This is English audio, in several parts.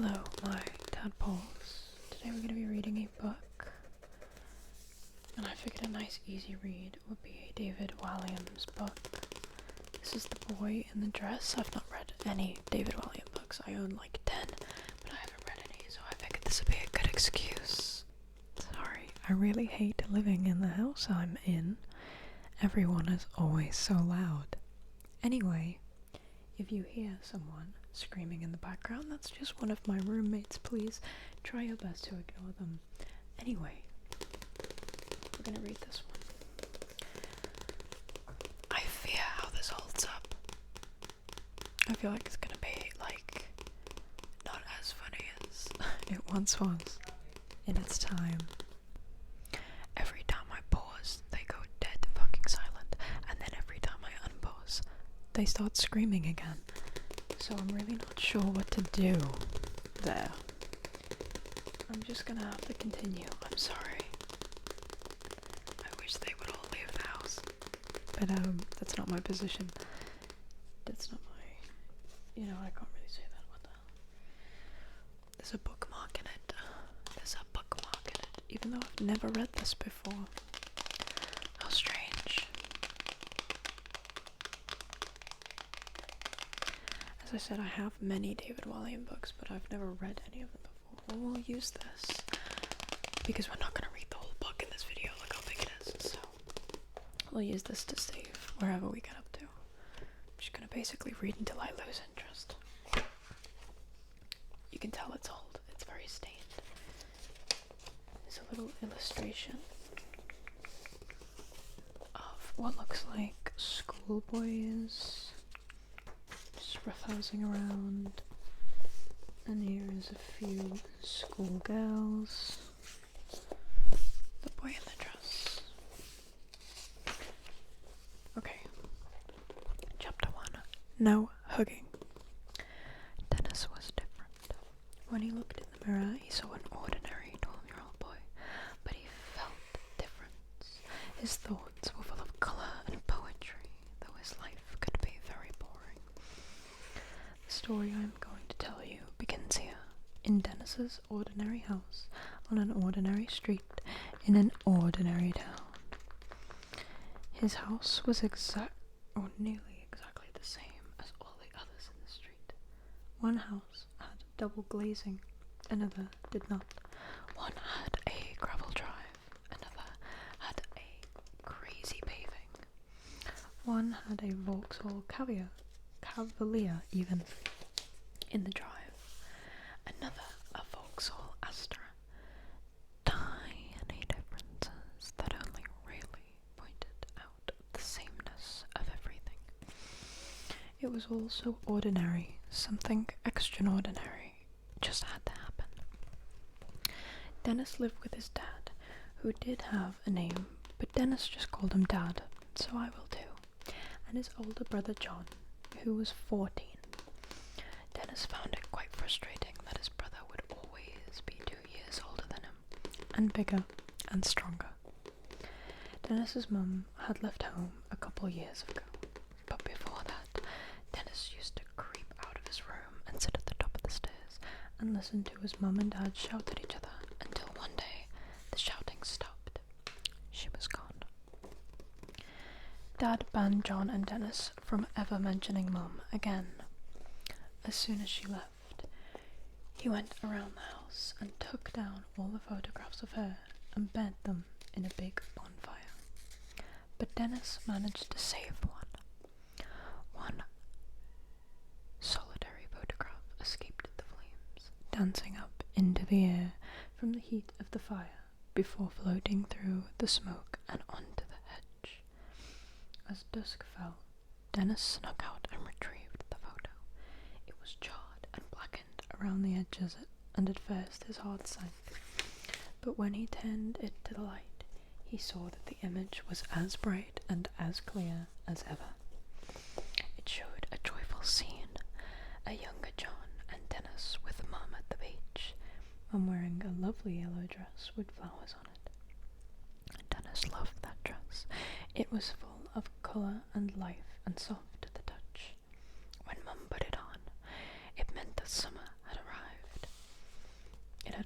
Hello, my tadpoles. Today we're going to be reading a book, and I figured a nice easy read would be a David Walliams book. This is The Boy in the Dress. I've not read any David Walliams books. I own like 10, but I haven't read any, so I figured this would be a good excuse. Sorry, I really hate living in the house I'm in. Everyone is always so loud. Anyway, if you hear someone screaming in the background, that's just one of my roommates. Please try your best to ignore them. Anyway, we're gonna read this one. I fear how this holds up. I feel like it's gonna be like not as funny as it once was in its time. Every time I pause, they go dead fucking silent, and then every time I unpause, they start screaming again. So I'm really not sure what to do there. I'm just gonna have to continue. I'm sorry. I wish they would all leave the house. But that's not my position. That's not my, I can't really say that. What the hell? There's a bookmark in it. There's a bookmark in it. Even though I've never read this before. How strange. As I said, I have many David Walliams books, but I've never read any of them before. Well, we'll use this, because we're not going to read the whole book in this video, look how big it is, so we'll use this to save wherever we get up to. I'm just going to basically read until I lose interest. You can tell it's old, it's very stained. There's a little illustration of what looks like schoolboys roughhousing around, and here is a few schoolgirls. The Boy in the Dress. Okay. Chapter 1. No hugging. Dennis was different. When he looked in the mirror, he saw an ordinary 12-year-old boy, but he felt the difference. His thoughts were full of colour and poetry, though his life could be very boring. The story I'm going to tell you begins here, in Dennis's ordinary house, on an ordinary street, in an ordinary town. His house was nearly exactly the same as all the others in the street. One house had double glazing, another did not. One had a gravel drive, another had a crazy paving. One had a Vauxhall Cavalier even in the drive, another a Vauxhall Astra. Tiny differences that only really pointed out the sameness of everything. It was all so ordinary, something extraordinary just had to happen. Dennis lived with his dad, who did have a name, but Dennis just called him Dad, so I will too, and his older brother John, who was 14. Dennis found it quite frustrating that his brother would always be 2 years older than him, and bigger and stronger. Dennis's mum had left home a couple years ago, but before that, Dennis used to creep out of his room and sit at the top of the stairs and listen to his mum and dad shout at each other until one day the shouting stopped. She was gone. Dad banned John and Dennis from ever mentioning Mum again. As soon as she left, he went around the house and took down all the photographs of her and burnt them in a big bonfire. But Dennis managed to save one. One solitary photograph escaped the flames, dancing up into the air from the heat of the fire before floating through the smoke and onto the hedge. As dusk fell, Dennis snuck out and retrieved the photo. It was charred and blackened around the edges, and at first his heart sank. But when he turned it to the light, he saw that the image was as bright and as clear as ever. It showed a joyful scene, a younger John and Dennis with Mum at the beach, Mum wearing a lovely yellow dress with flowers on it. Dennis loved that dress. It was full of colour and life and soft to the touch. When Mum put it on, it meant that summer had arrived.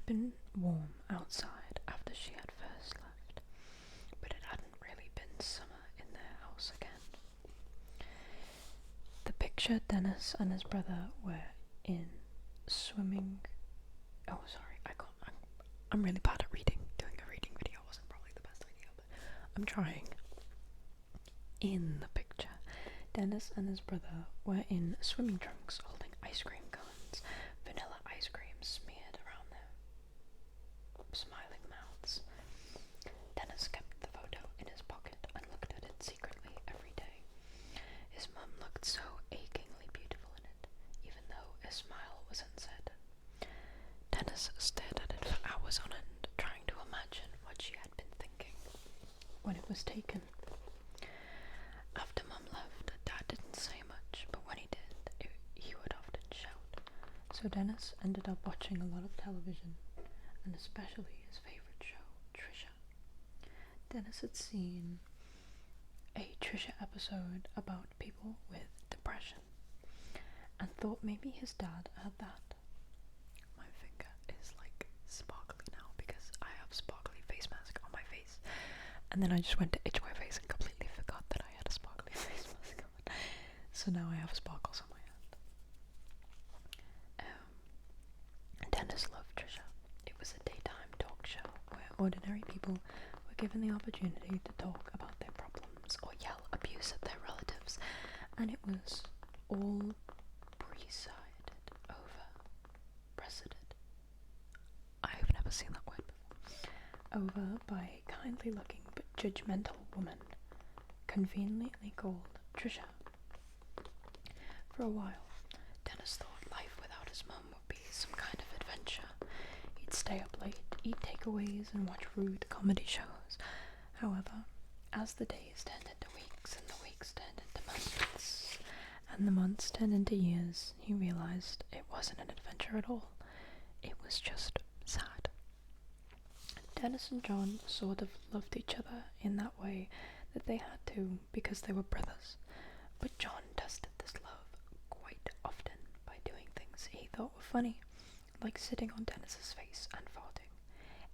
had been warm outside after she had first left, but it hadn't really been summer in their house again. The picture Dennis and his brother were in swimming. Oh, sorry, I'm really bad at reading. Doing a reading video wasn't probably the best idea, but I'm trying. In the picture, Dennis and his brother were in swimming trunks holding ice cream cones, vanilla ice cream smeared around their smiling mouths. Dennis kept the photo in his pocket and looked at it secretly every day. His mum looked so achingly beautiful in it, even though a smile was uncertain. Dennis stared at it for hours on end, trying to imagine what she had been thinking when it was taken. After Mum left, Dad didn't say much, but when he did, he would often shout. So Dennis ended up watching a lot of television, and especially his favourite show, Trisha. Dennis had seen a Trisha episode about people with depression, and thought maybe his dad had that. My finger is like sparkly now because I have sparkly face mask on my face, and then I just went to itch my face and completely forgot that I had a sparkly face mask on. So now I have sparkles on my hand. Dennis loved Trisha. It was a daytime talk show where ordinary people were given the opportunity to talk about their problems or yell abuse at their relatives, and it was all presided over. Presided. I've never seen that word before. Over by a kindly looking but judgmental woman, conveniently called Trisha. For a while, Dennis thought life without his mum would be some kind of adventure. He'd stay up late, eat takeaways, and watch rude comedy shows. However, as the days turned into weeks, and the weeks turned into months, and the months turned into years, he realized it wasn't an adventure at all. It was just sad. Dennis and John sort of loved each other in that way that they had to because they were brothers. But John tested this love quite often by doing things he thought were funny, like sitting on Dennis's face and farting.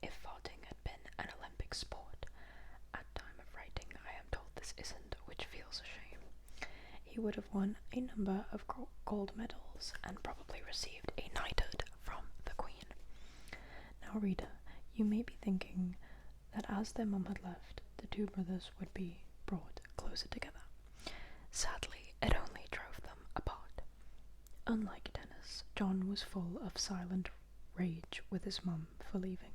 If farting had been an Olympic sport, at time of writing I am told this isn't, which feels a shame. He would have won a number of gold medals and probably received a knighthood from the Queen. Now, reader, you may be thinking that as their mum had left, the two brothers would be brought closer together. Sadly, it only drove them apart. Unlike Dennis, John was full of silent rage with his mum for leaving,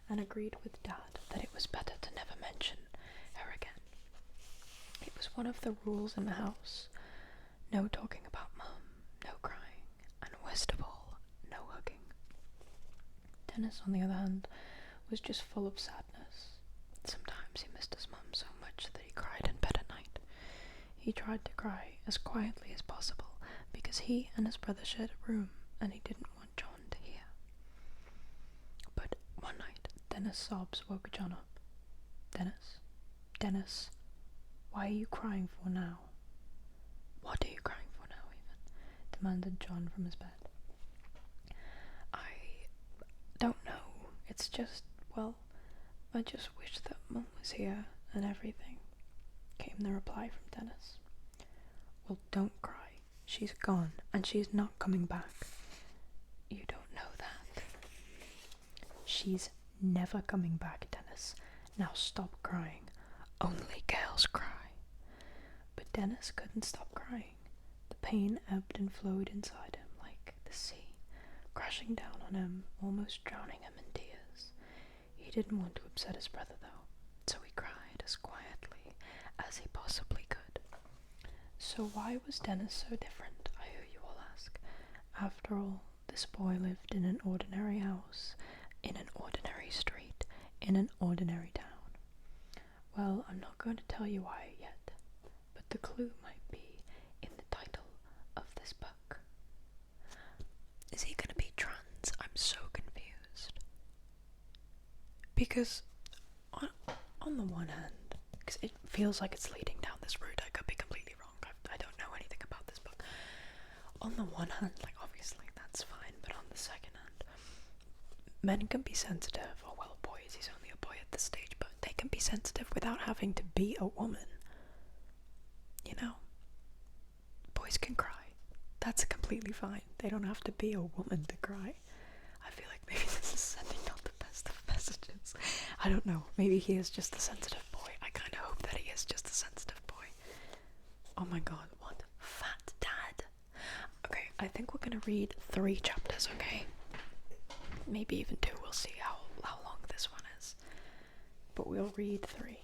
and agreed with Dad that it was better to never mention her again. It was one of the rules in the house. No talking about Mum, no crying, and worst of all, no hugging. Dennis, on the other hand, was just full of sadness. Sometimes he missed his mum so much that he cried in bed at night. He tried to cry as quietly as possible because he and his brother shared a room and he didn't want John to hear. But one night, Dennis' sobs woke John up. Dennis? Dennis, why are you crying for now? What are you crying for now, even? Demanded John from his bed. I don't know. It's just, well, I just wish that Mum was here and everything, came the reply from Dennis. Well, don't cry. She's gone, and she's not coming back. You don't know that. She's never coming back, Dennis. Now stop crying. Only girls cry. But Dennis couldn't stop crying. The pain ebbed and flowed inside him like the sea, crashing down on him, almost drowning him in tears. He didn't want to upset his brother, though, so he cried as quietly as he possibly could. So why was Dennis so different, I hear you all ask? After all, this boy lived in an ordinary house, in an ordinary street, in an ordinary town. Well, I'm not going to tell you why yet, but the clue might be in the title of this book. Is he going to be trans? I'm so confused. Because, on the one hand, because it feels like it's leading down this route, I could be completely wrong, I don't know anything about this book. On the one hand, like, obviously that's fine, but on the second hand, men can be sensitive, or well, boys, he's only a boy at this stage, but they can be sensitive without having to be a woman. You know? Boys can cry. That's completely fine. They don't have to be a woman to cry. I feel like maybe this is sending out the best of messages. I don't know. Maybe he is just a sensitive boy. I kind of hope that he is just a sensitive boy. Oh my god, what? Fat dad. Okay, I think we're gonna read 3 chapters, okay? Maybe even 2. We'll see how long this one is. But we'll read 3.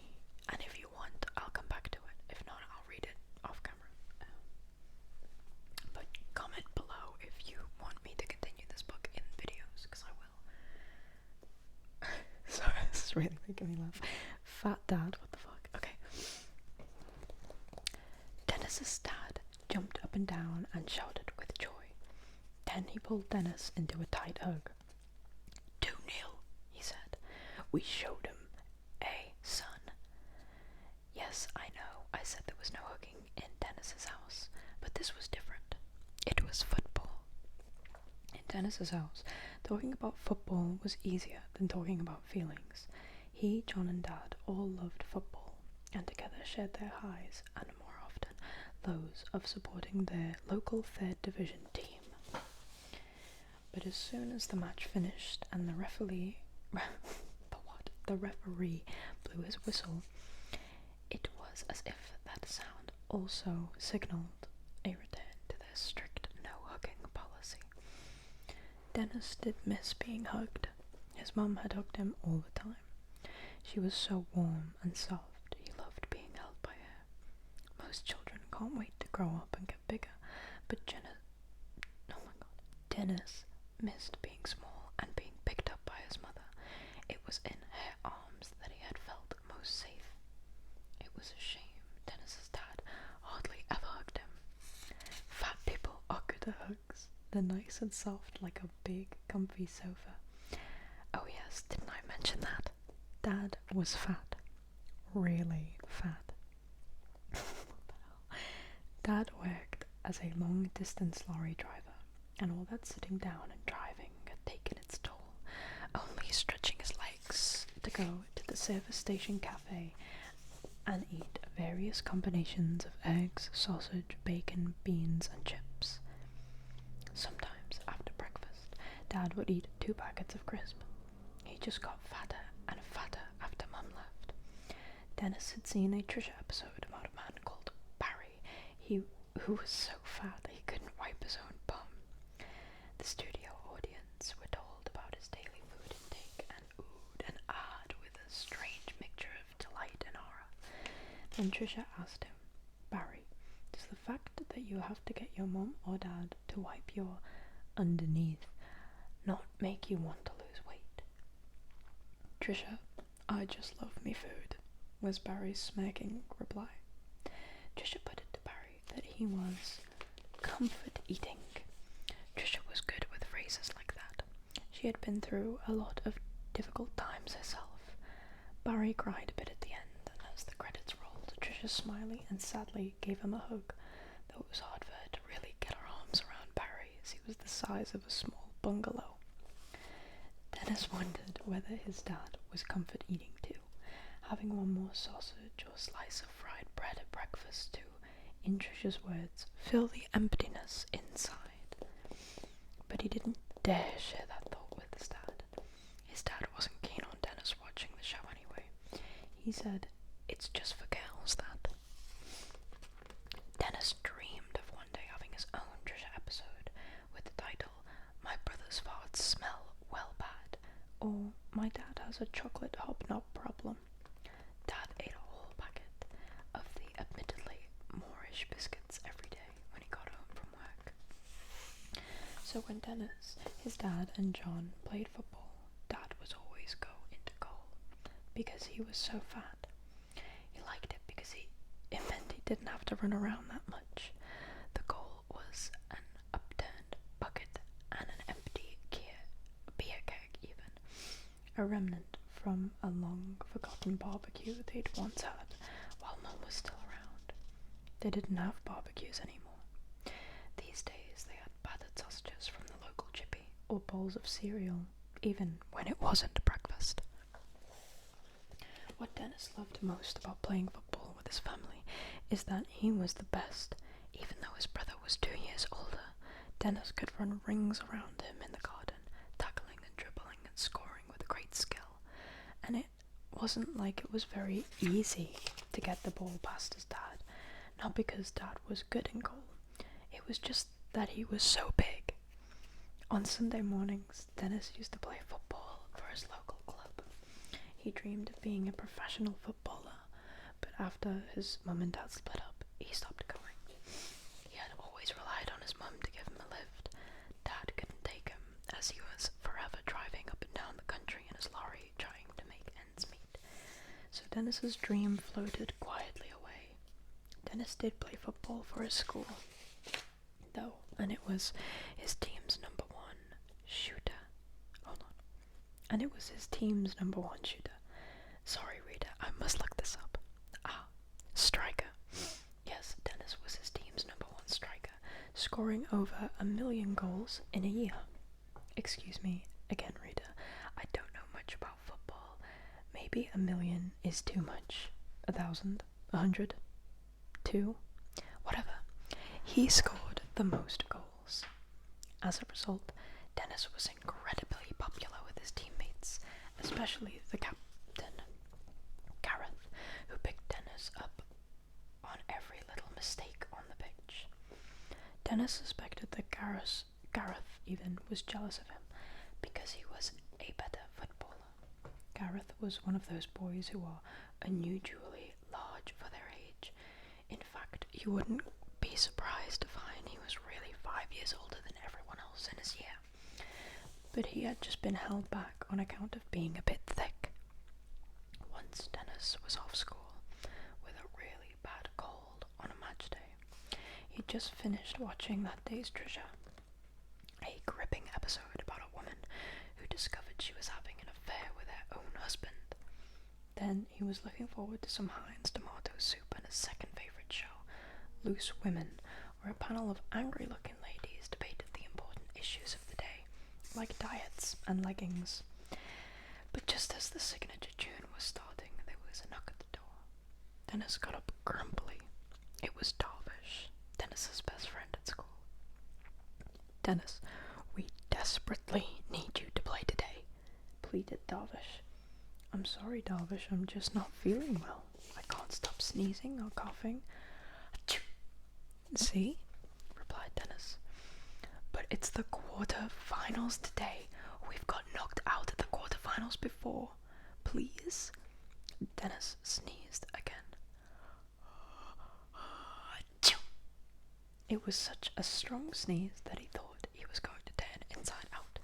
And if you want, I'll come back to it. If not, I'll read it off camera. But comment below if you want me to continue this book in videos, because I will. Sorry, this is really making me laugh. Fat dad, what the fuck? Okay. Dennis's dad jumped up and down and shouted with joy. Then he pulled Dennis into a tight hug. 2-0, he said. We showed him, son? Yes, I know. I said there was no hugging in Dennis's house, but this was different. It was football. In Dennis's house, talking about football was easier than talking about feelings. He, John and Dad all loved football, and together shared their highs, and more often those of supporting their local 3rd Division team. But as soon as the match finished and the referee blew his whistle, it was as if that sound also signalled a return to their strict no-hugging policy. Dennis did miss being hugged. His mum had hugged him all the time. She was so warm and soft, he loved being held by her. Most children can't wait to grow up and get bigger, but Dennis missed being small and being picked up by his mother. It was in her arms that he had felt most safe. It was a shame Dennis's dad hardly ever hugged him. Fat people are good at hugs. They're nice and soft like a big, comfy sofa. Oh yes, didn't I mention that? Dad was fat. Really fat. What the hell? Dad worked as a long-distance lorry driver, and all that sitting down and driving had taken its toll, only stretching his legs to go to the service station cafe and eat various combinations of eggs, sausage, bacon, beans, and chips. Sometimes, after breakfast, Dad would eat 2 packets of crisp. He just got fatter and fatter after Mum left. Dennis had seen a Trisha episode about a man called Barry, who was so fat that he couldn't wipe his own bum. The studio audience were told about his daily food intake and oohed and ahed with a strange mixture of delight and horror. Then Trisha asked him, Barry, does the fact that you have to get your mum or dad to wipe your underneath not make you want to lose weight? Trisha, I just love me food, was Barry's smirking reply. Trisha put it to Barry that he was comfort eating. Trisha was good with phrases like that. She had been through a lot of difficult times herself. Barry cried a bit at the end, and as the credits rolled, Trisha smilingly and sadly gave him a hug, though it was hard for her to really get her arms around Barry, as he was the size of a small bungalow. Dennis wondered whether his dad was comfort eating too, having one more sausage or slice of fried bread at breakfast to, in Trisha's words, fill the emptiness inside. But he didn't dare share that thought with his dad. His dad wasn't keen on Dennis watching the show anyway. He said, it's just for girls, that. Dennis dreamed of one day having his own Trisha episode with the title, My Brother's Farts Smell Well Bad, or My Dad Has a Chocolate Hobnob Problem. Dad ate a whole packet of the admittedly Moorish biscuits every day when he got home from work. So when Dennis, his dad, and John played football, Dad was always go into goal, because he was so fat. He liked it because it meant he didn't have to run around that much. The goal was an upturned bucket and an empty beer keg even, a remnant from a long-forgotten barbecue they'd once had while Mum was still around. They didn't have barbecues anymore. These days they had battered sausages from the local chippy, or bowls of cereal, even when it wasn't breakfast. What Dennis loved most about playing football with his family is that he was the best. Even though his brother was 2 years older, Dennis could run rings around him in the garden, tackling and dribbling and scoring with great skill. And it wasn't like it was very easy to get the ball past his dad, not because Dad was good in goal. It was just that he was so big. On Sunday mornings, Dennis used to play football for his local club. He dreamed of being a professional footballer, but after his mum and dad split up, he stopped going. He had always relied on his mum to give him a lift. Dad couldn't take him, as he was forever driving up and down the country in his lorry trying to make ends meet. So Dennis's dream floated quietly away. Dennis did play football for his school, though, and it was his team's number one shooter. Hold on. And it was his team's number one shooter. Sorry, reader, I must look this up. Striker. Yes, Dennis was his team's number one striker, scoring over 1 million goals in a year. Excuse me, again, reader, I don't know much about football. Maybe 1 million is too much. 1,000? 100? 2? Whatever. He scored the most goals. As a result, Dennis was incredibly popular with his teammates, especially the captain, Gareth, who picked Dennis up on every little mistake on the pitch. Dennis suspected that Gareth even was jealous of him because he was a better footballer. Gareth was one of those boys who are unusually large for their age. In fact, you wouldn't be surprised to find he was really 5 years older than everyone else in his year. But he had just been held back on account of being a bit thick. Once Dennis was off school with a really bad cold on a match day. He'd just finished watching that day's Treasure, a gripping episode about a woman who discovered she was having an affair with her own husband. Then he was looking forward to some Heinz tomato soup and his second favourite show, Loose Women, where a panel of angry-looking ladies debated the important issues of the day, like diets and leggings. But just as the signature tune was starting, there was a knock at the door. Dennis got up grumpily. It was Darvish, Dennis's best friend at school. Dennis, we desperately need you to play today, pleaded Darvish. I'm sorry, Darvish, I'm just not feeling well. I can't stop sneezing or coughing. Achoo. See? Replied Dennis. But it's the quarter-finals today. We've got knocked out at the quarter-finals before. Please? Dennis sneezed again. Achoo. It was such a strong sneeze that he thought he was going to turn inside out.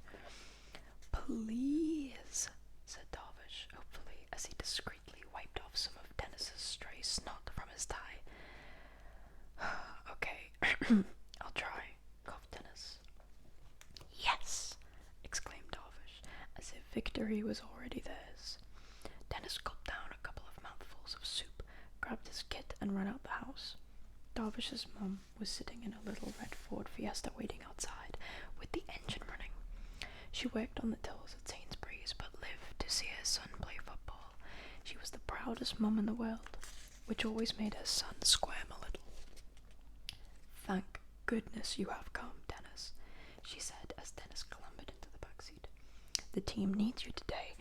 Please, said Darvish, hopefully, as he discreetly wiped off some of Dennis's stray snot from his tie. Okay, I'll try, coughed Dennis. Yes, exclaimed Darvish, as if victory was already theirs. Dennis gulped down a couple of mouthfuls of soup, grabbed his kit, and ran out the house. Darvish's mum was sitting in a little red Ford Fiesta waiting outside, with the engine running. She worked on the tills at Sainsbury's, but lived to see her son play football. She was the proudest mum in the world, which always made her son squirm a little. Thank goodness you have come, Dennis, she said as Dennis clambered into the back seat. The team needs you today.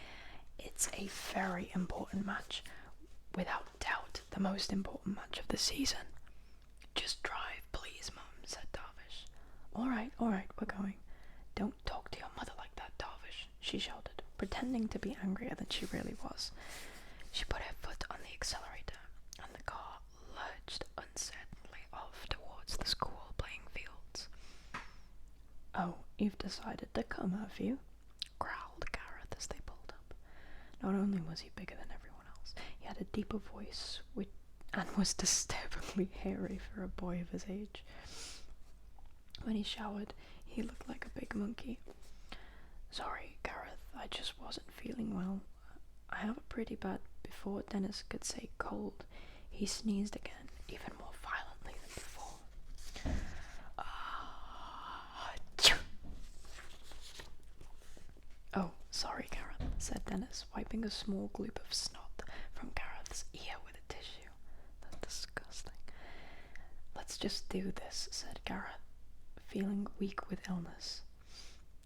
It's a very important match, without doubt the most important match of the season. Just drive, please, Mum, said Darvish. All right, we're going. Don't talk to your mother like that, Darvish, she shouted, pretending to be angrier than she really was. She put her foot on the accelerator, and the car lurched uncertainly off towards the school playing fields. Oh, you've decided to come, have you? Growled Gareth as they pulled up. Not only was he bigger than everyone else, he had a deeper voice and was disturbingly hairy for a boy of his age. When he showered, he looked like a big monkey. Sorry, Gareth, I just wasn't feeling well. I have a pretty bad. Before Dennis could say cold, he sneezed again, even more violently than before. Oh, said Dennis, wiping a small gloop of snot from Gareth's ear with a tissue. That's disgusting. Let's just do this, said Gareth, feeling weak with illness.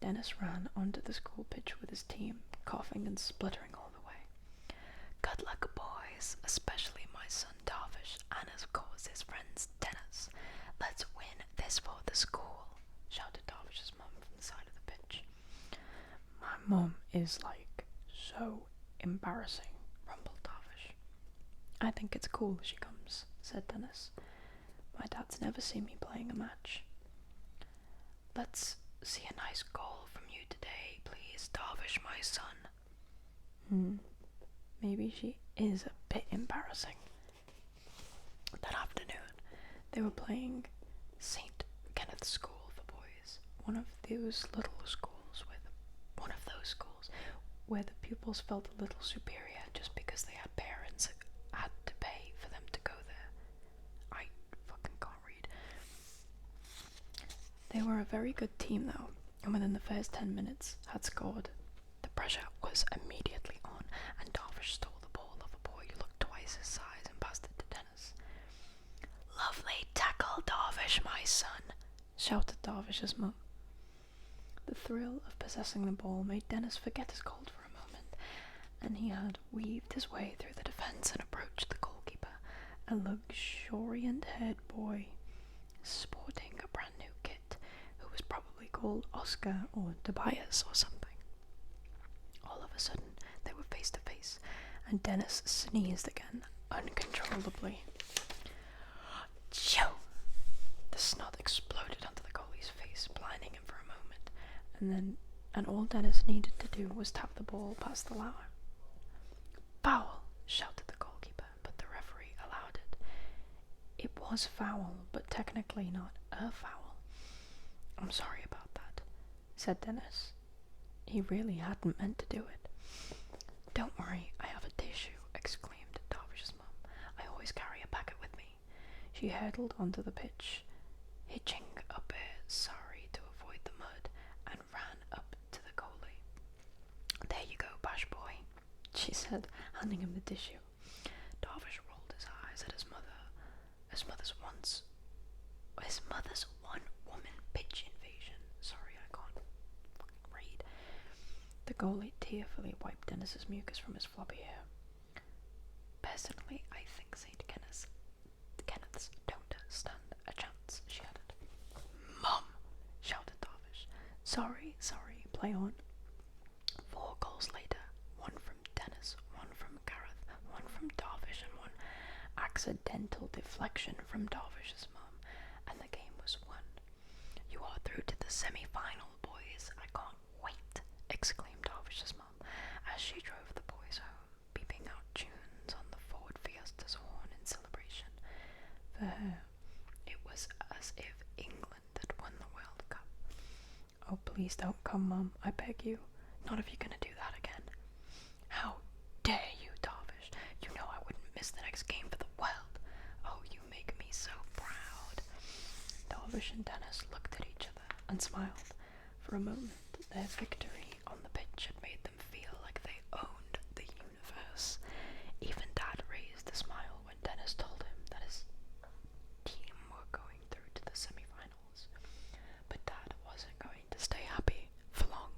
Dennis ran onto the school pitch with his team, coughing and spluttering all the way. Good luck, boys, especially my son Darvish, and of course his friends Dennis. Let's win this for the school, shouted Darvish's mum from the side of the pitch. My mum is like so embarrassing, rumbled Darvish. I think it's cool she comes, said Dennis. My dad's never seen me playing a match. Let's see a nice goal from you today, please, Darvish, my son. Maybe she is a bit embarrassing. That afternoon, they were playing St. Kenneth's School for boys, one of those schools where the pupils felt a little superior just because they had parents who had to pay for them to go there. I fucking can't read. They were a very good team though, and within the first 10 minutes had scored. The pressure was immediately on, and Darvish stole the ball off a boy who looked twice his size and passed it to Dennis. Lovely tackle, Darvish, my son, shouted Darvish's mum. The thrill of possessing the ball made Dennis forget his cold for a moment, and he had weaved his way through the defence and approached the goalkeeper, a luxuriant-haired boy, sporting a brand new kit, who was probably called Oscar or Tobias or something. All of a sudden, they were face to face, and Dennis sneezed again, uncontrollably. Chew! The snot exploded onto the goalie's face, blinding him for a moment, and all Dennis needed to do was tap the ball past the line. Foul! Shouted the goalkeeper, but the referee allowed it. It was foul, but technically not a foul. I'm sorry about that, said Dennis. He really hadn't meant to do it. Don't worry, I have a tissue, exclaimed Darvish's mum. I always carry a packet with me. She hurtled onto the pitch, hitching a bit sorry to avoid the mud, and ran up to the goalie. There you go, Bash boy, she said, handing him the tissue. Darvish rolled his eyes at his mother's one-woman pitch invasion. Sorry, I can't read. The goalie tearfully wiped Dennis's mucus from his floppy hair. Personally, I think St. Kenneth's don't stand a chance, she added. Mum! Shouted Darvish. Sorry, play on. 4 goals later, one from Dennis, one from Gareth, one from Darvish, and one accidental deflection from Darvish's mum, and the game was won. You are through to the semi-final, boys. I can't wait, exclaimed Darvish's mum as she drove the boys home, beeping out tunes on the Ford Fiesta's horn in celebration. For her, it was as if England had won the World Cup. Oh, please don't come, Mum, I beg you. Not if you're gonna do that again. How dare you, Darvish? You know I wouldn't miss the next game for the world. Oh, you make me so proud. Darvish and Dennis looked at each other and smiled. For a moment, their victory on the pitch had made them feel like they owned the universe. Even Dad raised a smile when Dennis told him that his team were going through to the semi-finals. But Dad wasn't going to stay happy for long.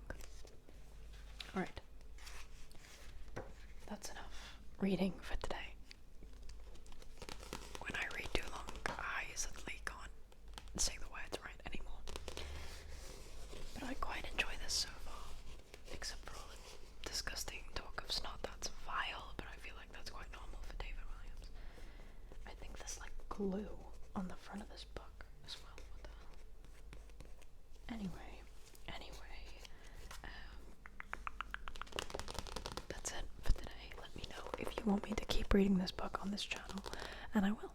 Alright. That's enough reading for today. When I read too long, I suddenly can't say the words right anymore. But I quite enjoy this so far, except for all the disgusting talk of snot. That's vile, but I feel like that's quite normal for David Williams. I think there's like glue on the front of this book as well. What the hell? Anyway, that's it for today. Let me know if you want me to keep reading this book on this channel, and I will.